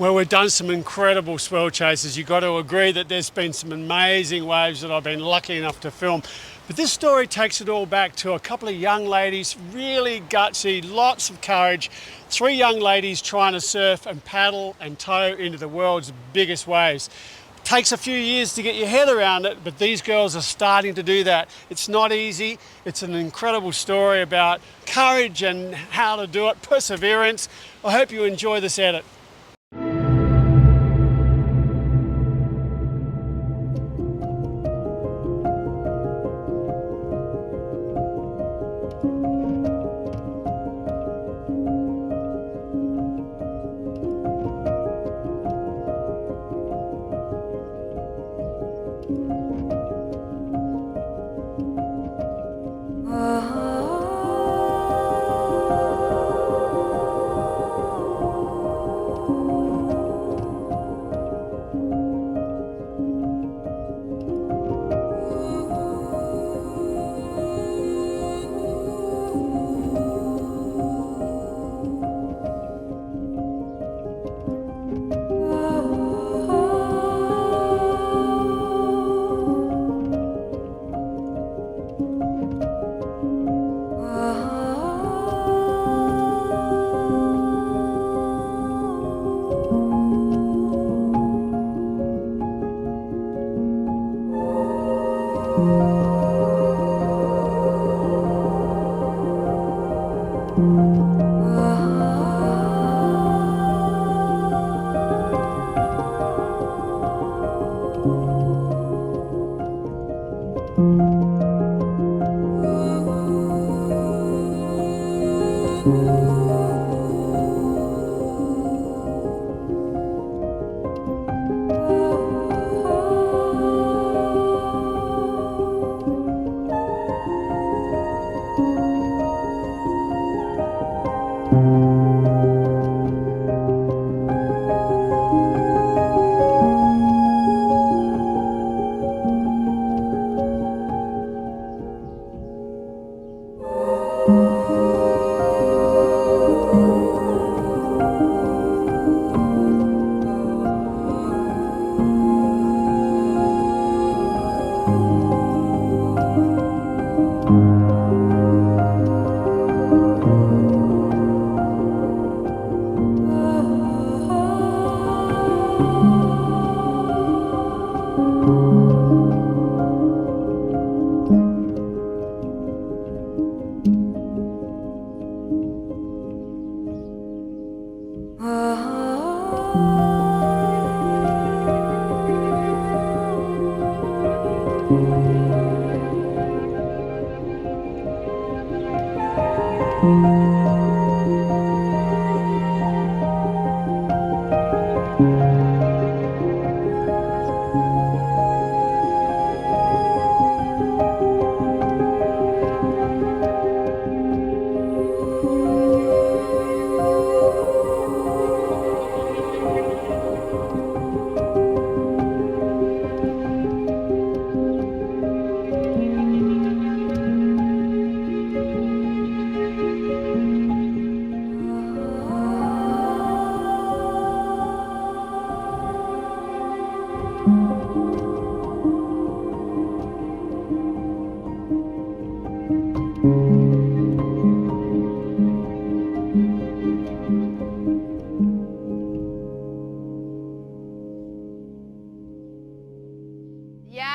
Well, we've done some incredible swell chases. You've got to agree that there's been some amazing waves that I've been lucky enough to film. But this story takes it all back to a couple of young ladies, really gutsy, lots of courage. 3 young ladies trying to surf and paddle and tow into the world's biggest waves. It takes a few years to get your head around it, but these girls are starting to do that. It's not easy. It's an incredible story about courage and how to do it, perseverance. I hope you enjoy this edit.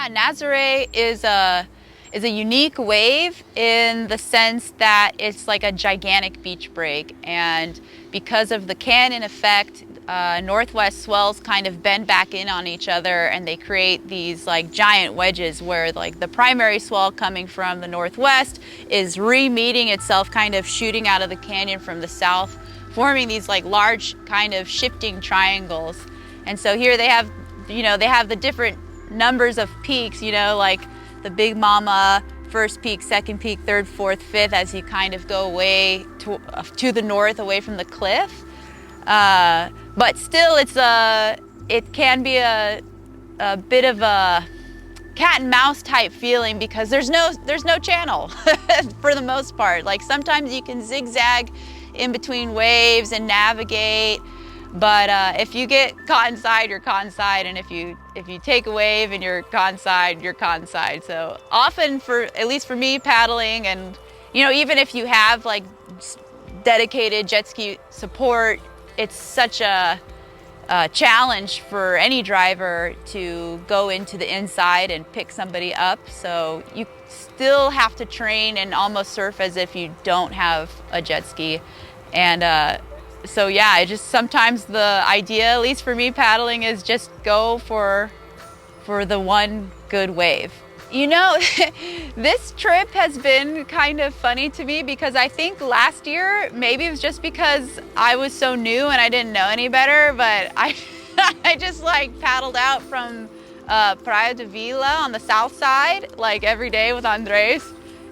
Nazare is a unique wave in the sense that it's like a gigantic beach break, and because of the canyon effect, northwest swells kind of bend back in on each other and they create these like giant wedges where like the primary swell coming from the northwest is re-meeting itself, kind of shooting out of the canyon from the south, forming these like large kind of shifting triangles. And so here they have, they have the different numbers of peaks, like the Big Mama, first peak, second peak, third, fourth, fifth, as you kind of go away to the north, away from the cliff. But still, it can be a bit of a cat and mouse type feeling because there's no channel for the most part. Like sometimes you can zigzag in between waves and navigate, But if you get caught inside, you're caught inside, and if you take a wave and you're caught inside, you're caught inside. So often, at least for me, paddling, and even if you have like dedicated jet ski support, it's such a challenge for any driver to go into the inside and pick somebody up. So you still have to train and almost surf as if you don't have a jet ski. And so yeah, it just sometimes the idea, at least for me paddling, is just go for the one good wave. This trip has been kind of funny to me because I think last year, maybe it was just because I was so new and I didn't know any better, but I just like paddled out from Praia de Vila on the south side, like every day with Andres.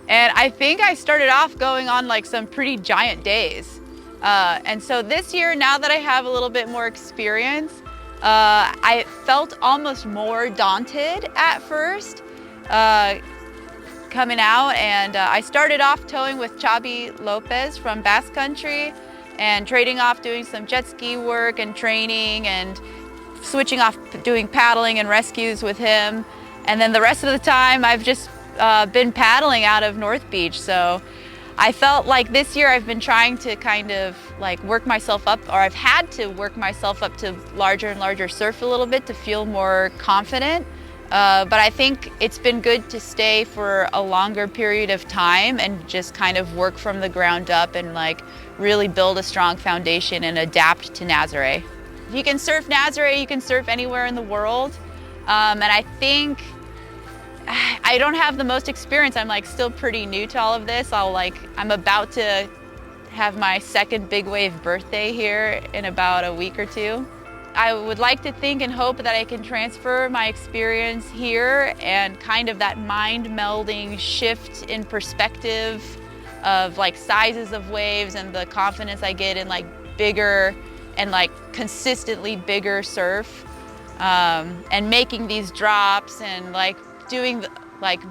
And I think I started off going on like some pretty giant days. And so this year, now that I have a little bit more experience, I felt almost more daunted at first. Coming out, and I started off towing with Xabi Lopez from Basque Country and trading off doing some jet ski work and training and switching off doing paddling and rescues with him. And then the rest of the time I've just been paddling out of North Beach. So I felt like this year I've been trying to kind of like work myself up, or I've had to work myself up to larger and larger surf a little bit to feel more confident. But I think it's been good to stay for a longer period of time and just kind of work from the ground up and like really build a strong foundation and adapt to Nazare. If you can surf Nazare, you can surf anywhere in the world. And I think I don't have the most experience. I'm like still pretty new to all of this. I'm about to have my second big wave birthday here in about a week or two. I would like to think and hope that I can transfer my experience here and kind of that mind melding shift in perspective of like sizes of waves and the confidence I get in like bigger and like consistently bigger surf, and making these drops and like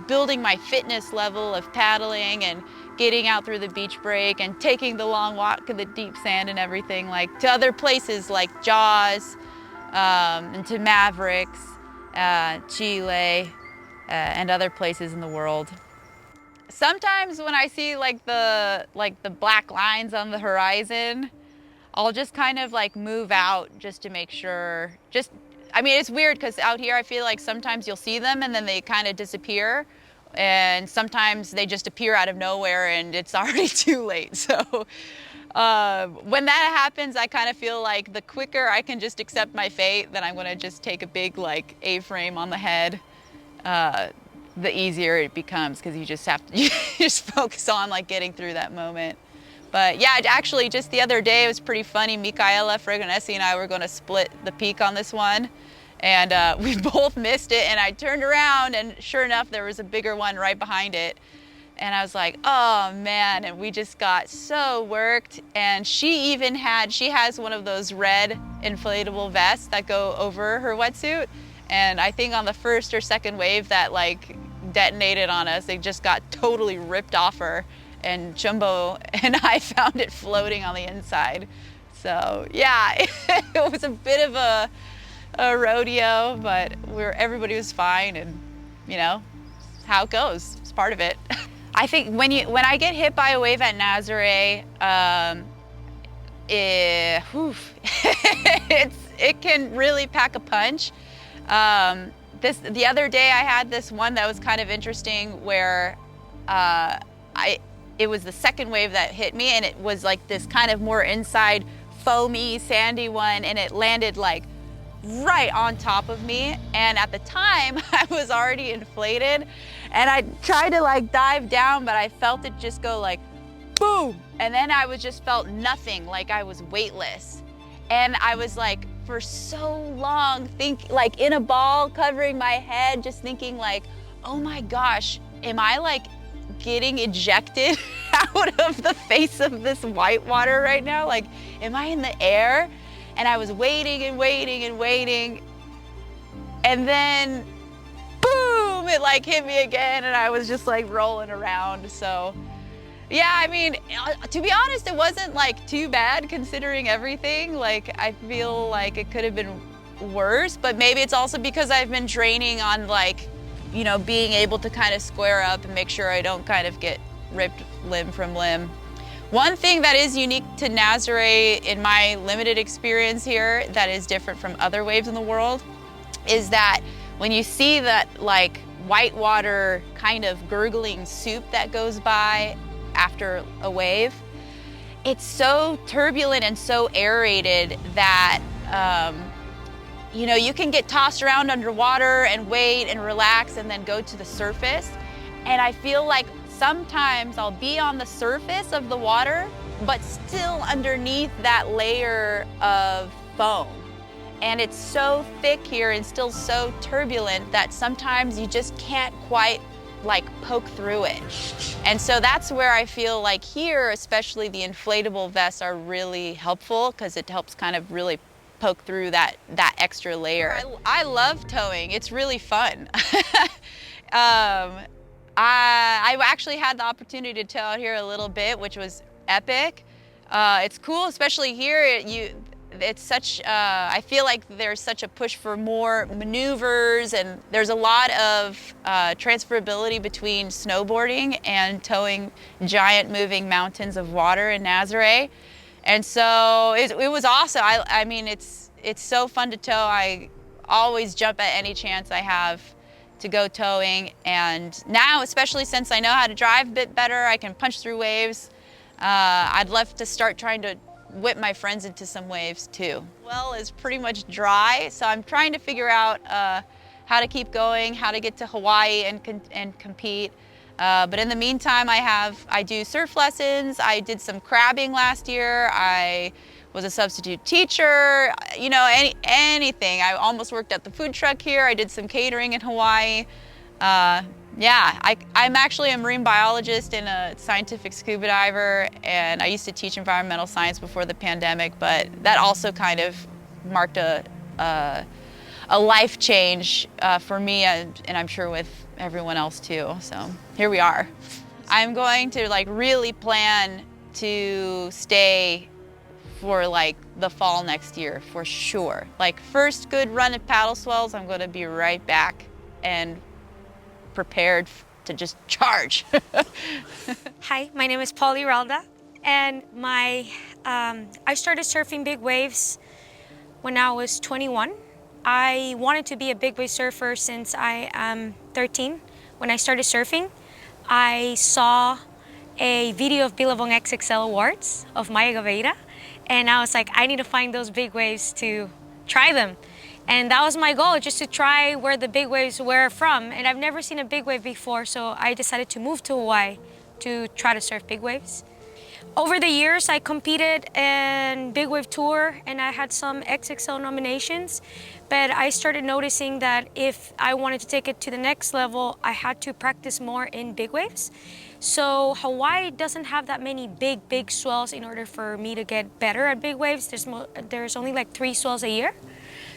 building my fitness level of paddling and getting out through the beach break and taking the long walk in the deep sand and everything, like to other places like Jaws, and to Mavericks, Chile, and other places in the world. Sometimes when I see like the black lines on the horizon, I'll just kind of like move out just to make sure. I mean, it's weird because out here I feel like sometimes you'll see them and then they kind of disappear. And sometimes they just appear out of nowhere and it's already too late. So when that happens, I kind of feel like the quicker I can just accept my fate, then I'm gonna just take a big like A-frame on the head, the easier it becomes, because you just have to you just focus on like getting through that moment. But yeah, actually just the other day it was pretty funny. Michaela Fregonese and I were gonna split the peak on this one. And we both missed it, and I turned around and sure enough there was a bigger one right behind it, and I was like, oh man, and we just got so worked. And she has one of those red inflatable vests that go over her wetsuit, and I think on the first or second wave that like detonated on us, it just got totally ripped off her, and Jumbo and I found it floating on the inside. So yeah, it was a bit of a rodeo, but everybody was fine, and how it goes. It's part of it. I think when I get hit by a wave at Nazare, it can really pack a punch. The other day I had this one that was kind of interesting where it was the second wave that hit me, and it was like this kind of more inside foamy sandy one, and it landed like right on top of me. And at the time I was already inflated, and I tried to like dive down, but I felt it just go like boom, and then I just felt nothing, like I was weightless. And I was like for so long like in a ball covering my head, just thinking like, oh my gosh, am I like getting ejected out of the face of this white water right now? Like, am I in the air? And I was waiting and waiting and waiting, and then boom, it like hit me again, and I was just like rolling around. So Yeah, I mean, to be honest, it wasn't like too bad considering everything. Like, I feel like it could have been worse, but maybe it's also because I've been training on like, you know, being able to kind of square up and make sure I don't kind of get ripped limb from limb. One thing that is unique to Nazare in my limited experience here that is different from other waves in the world is that when you see that like whitewater kind of gurgling soup that goes by after a wave, it's so turbulent and so aerated that you know, you can get tossed around underwater and wait and relax and then go to the surface. And I feel like sometimes I'll be on the surface of the water, but still underneath that layer of foam. And it's so thick here and still so turbulent that sometimes you just can't quite like poke through it. And so that's where I feel like here, especially the inflatable vests are really helpful because it helps kind of really poke through that extra layer. I love towing, it's really fun. I actually had the opportunity to tow out here a little bit, which was epic. It's cool, especially here, it's such, I feel like there's such a push for more maneuvers, and there's a lot of transferability between snowboarding and towing giant moving mountains of water in Nazare. And so it was awesome. I mean, it's so fun to tow. I always jump at any chance I have to go towing. And now, especially since I know how to drive a bit better, I can punch through waves. I'd love to start trying to whip my friends into some waves too. Well, it's pretty much dry, so I'm trying to figure out how to keep going, how to get to Hawaii and compete. But in the meantime, I do surf lessons. I did some crabbing last year. I was a substitute teacher. You know, anything. I almost worked at the food truck here. I did some catering in Hawaii. Yeah, I'm actually a marine biologist and a scientific scuba diver, and I used to teach environmental science before the pandemic, but that also kind of marked a life change for me, and I'm sure with everyone else too. So here we are. I'm going to like really plan to stay for like the fall next year for sure. Like first good run at paddle swells, I'm going to be right back and prepared to just charge. Hi, my name is Ralda, and I started surfing big waves when I was 21. I wanted to be a big wave surfer since I am 13. When I started surfing, I saw a video of Billabong XXL Awards of Maya Gaveira, and I was like, I need to find those big waves to try them. And that was my goal, just to try where the big waves were from. And I've never seen a big wave before, so I decided to move to Hawaii to try to surf big waves. Over the years, I competed in Big Wave Tour, and I had some XXL nominations, but I started noticing that if I wanted to take it to the next level, I had to practice more in big waves. So Hawaii doesn't have that many big swells in order for me to get better at big waves. There's only like 3 swells a year.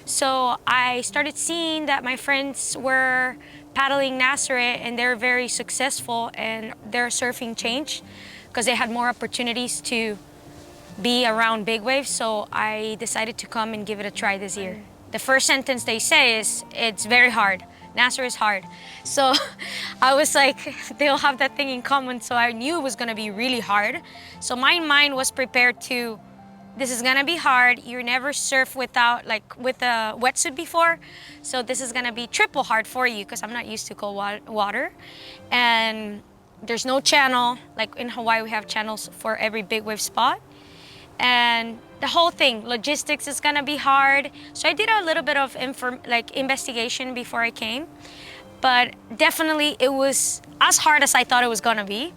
So I started seeing that my friends were paddling Nazare and they're very successful, and their surfing changed because they had more opportunities to be around big waves. So I decided to come and give it a try this year. The first sentence they say is, it's very hard. Nazare is hard. So I was like, they'll have that thing in common. So I knew it was gonna be really hard. So my mind was prepared to, this is gonna be hard. You never surf with a wetsuit before. So this is gonna be triple hard for you because I'm not used to cold water. And there's no channel. Like in Hawaii, we have channels for every big wave spot. And the whole thing, logistics is gonna be hard. So I did a little bit of investigation before I came. But definitely it was as hard as I thought it was gonna be.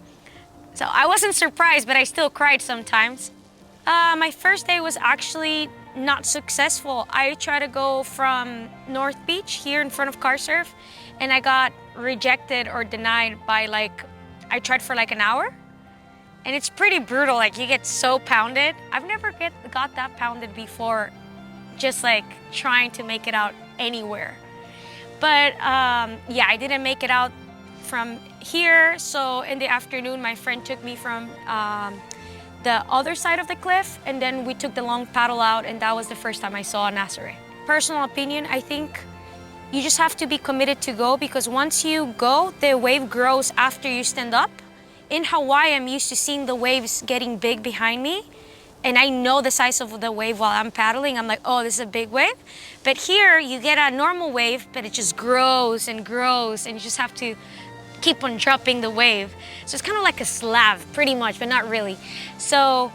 So I wasn't surprised, but I still cried sometimes. My first day was actually not successful. I tried to go from North Beach here in front of Car Surf, and I got rejected or denied by I tried for like an hour. And it's pretty brutal, like you get so pounded. I've never got that pounded before, just like trying to make it out anywhere. But yeah, I didn't make it out from here. So in the afternoon, my friend took me from the other side of the cliff, and then we took the long paddle out, and that was the first time I saw Nazare. Personal opinion, I think you just have to be committed to go, because once you go, the wave grows after you stand up. In Hawaii, I'm used to seeing the waves getting big behind me, and I know the size of the wave while I'm paddling. I'm like, oh, this is a big wave. But here, you get a normal wave, but it just grows, and you just have to keep on dropping the wave. So it's kind of like a slab, pretty much, but not really. So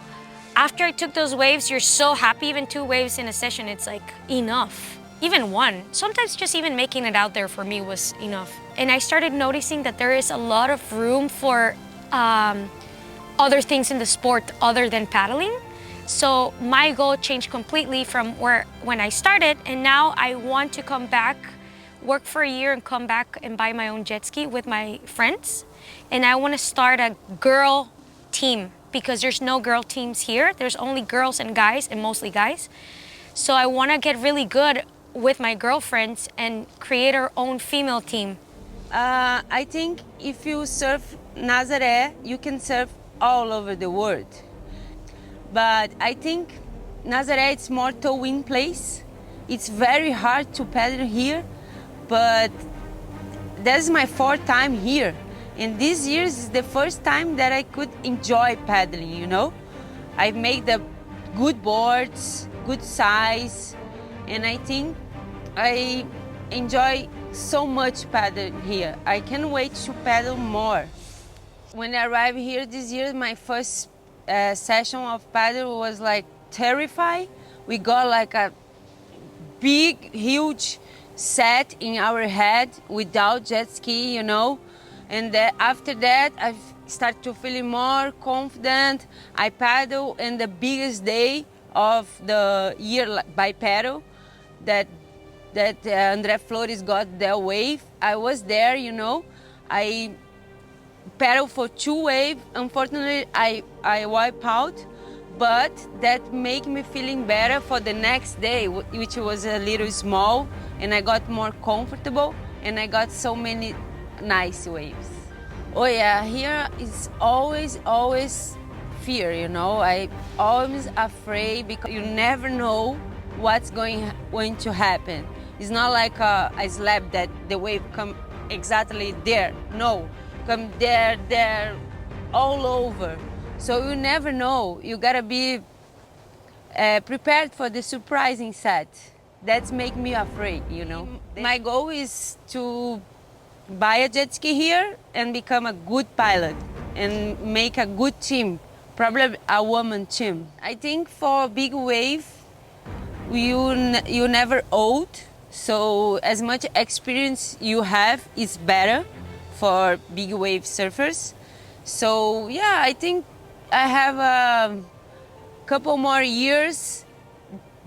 after I took those waves, you're so happy. Even 2 waves in a session, it's like enough. Even 1. Sometimes just even making it out there for me was enough. And I started noticing that there is a lot of room for other things in the sport other than paddling. So my goal changed completely from when I started, and now I want to come back, work for a year and come back and buy my own jet ski with my friends. And I want to start a girl team, because there's no girl teams here. There's only girls and guys, and mostly guys. So I want to get really good with my girlfriends and create our own female team. I think if you surf Nazare, you can surf all over the world. But I think Nazare is more towing place. It's very hard to paddle here, but that's my 4th time here. And this year is the first time that I could enjoy paddling, you know? I made the good boards, good size, and I think I enjoy so much paddling here. I can't wait to paddle more. When I arrived here this year, my first session of paddle was like terrifying. We got like a big, huge set in our head without jet ski, you know. And after that, I started to feel more confident. I paddle in the biggest day of the year by paddle that André Flores got their wave. I was there, you know. I paddled for 2 waves. Unfortunately, I wiped out, but that made me feeling better for the next day, which was a little small, and I got more comfortable, and I got so many nice waves. Oh yeah, here is always fear, you know. I always afraid because you never know what's going to happen. It's not like a slab that the wave come exactly there. No, come there, all over. So you never know. You gotta be prepared for the surprising set. That's make me afraid, you know. My goal is to buy a jet ski here and become a good pilot and make a good team, probably a woman team. I think for big wave, you never old. So as much experience you have is better for big wave surfers. So yeah, I think I have a couple more years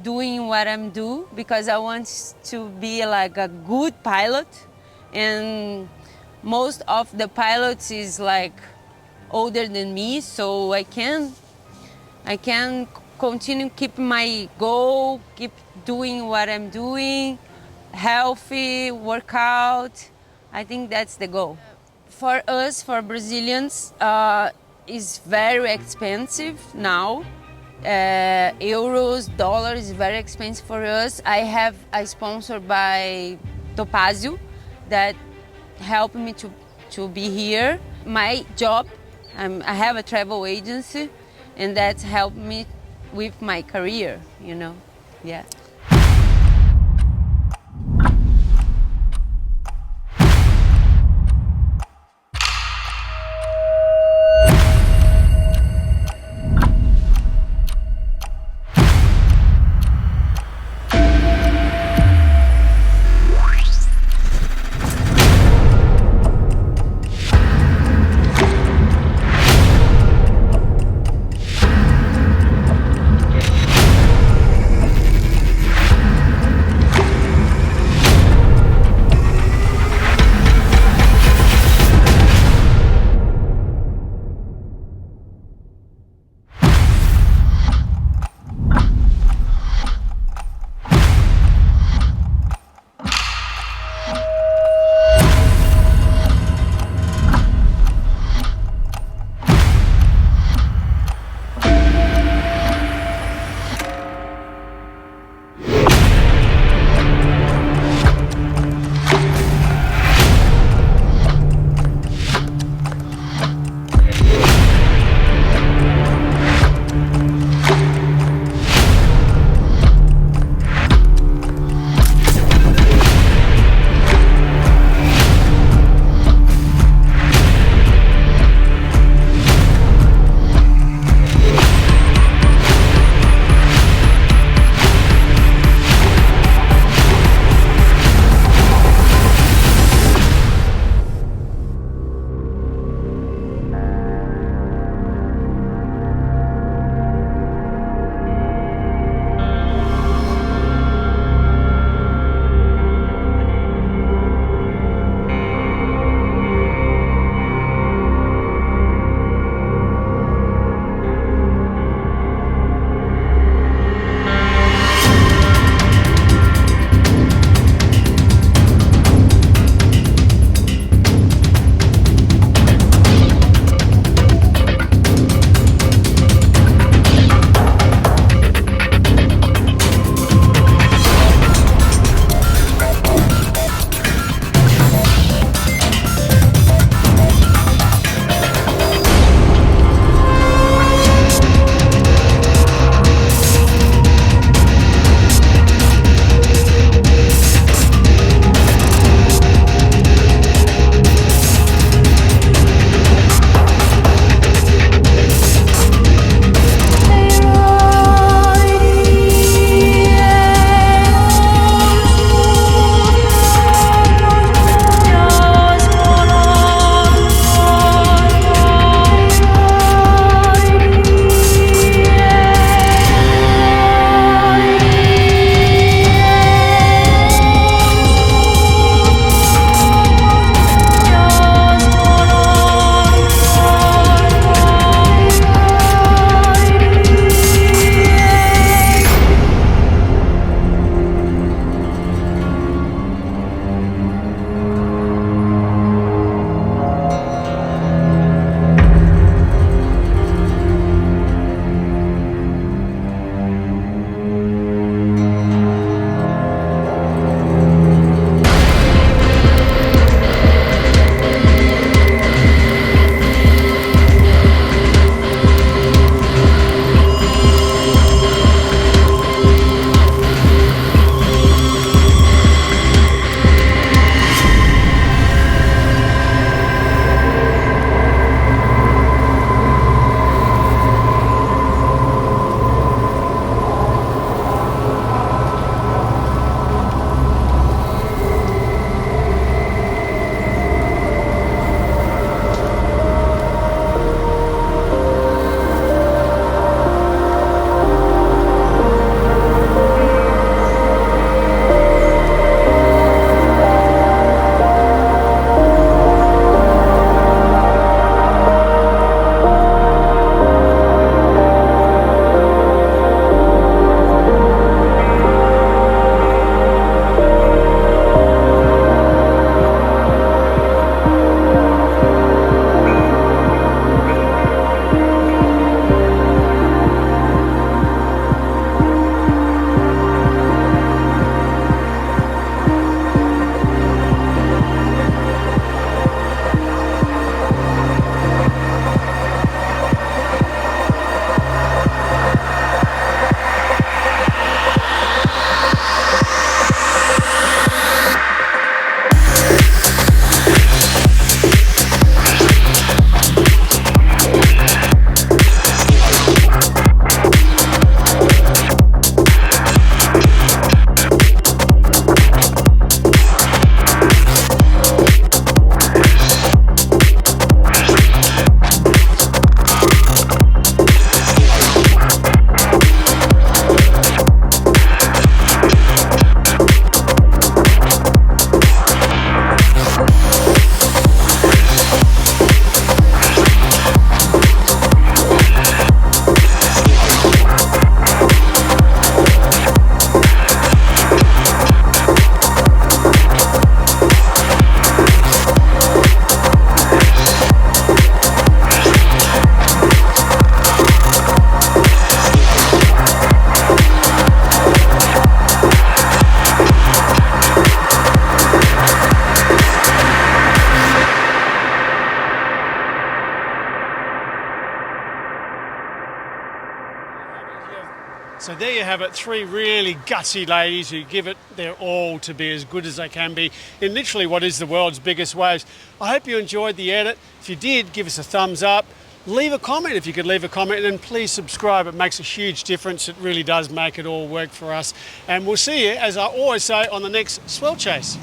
doing what I'm doing because I want to be like a good pilot, and most of the pilots is like older than me, so I can continue keep my goal, keep doing what I'm doing, healthy, workout. I think that's the goal. For us, for Brazilians, it's very expensive now. Euros, dollars is very expensive for us. I have a sponsor by Topazio that helped me to be here. My job, I have a travel agency, and that's helped me with my career, you know, yeah. So there you have it, 3 really gutsy ladies who give it their all to be as good as they can be in literally what is the world's biggest waves. I hope you enjoyed the edit. If you did, give us a thumbs up. Leave a comment if you could leave a comment, and please subscribe. It makes a huge difference. It really does make it all work for us. And we'll see you, as I always say, on the next swell chase.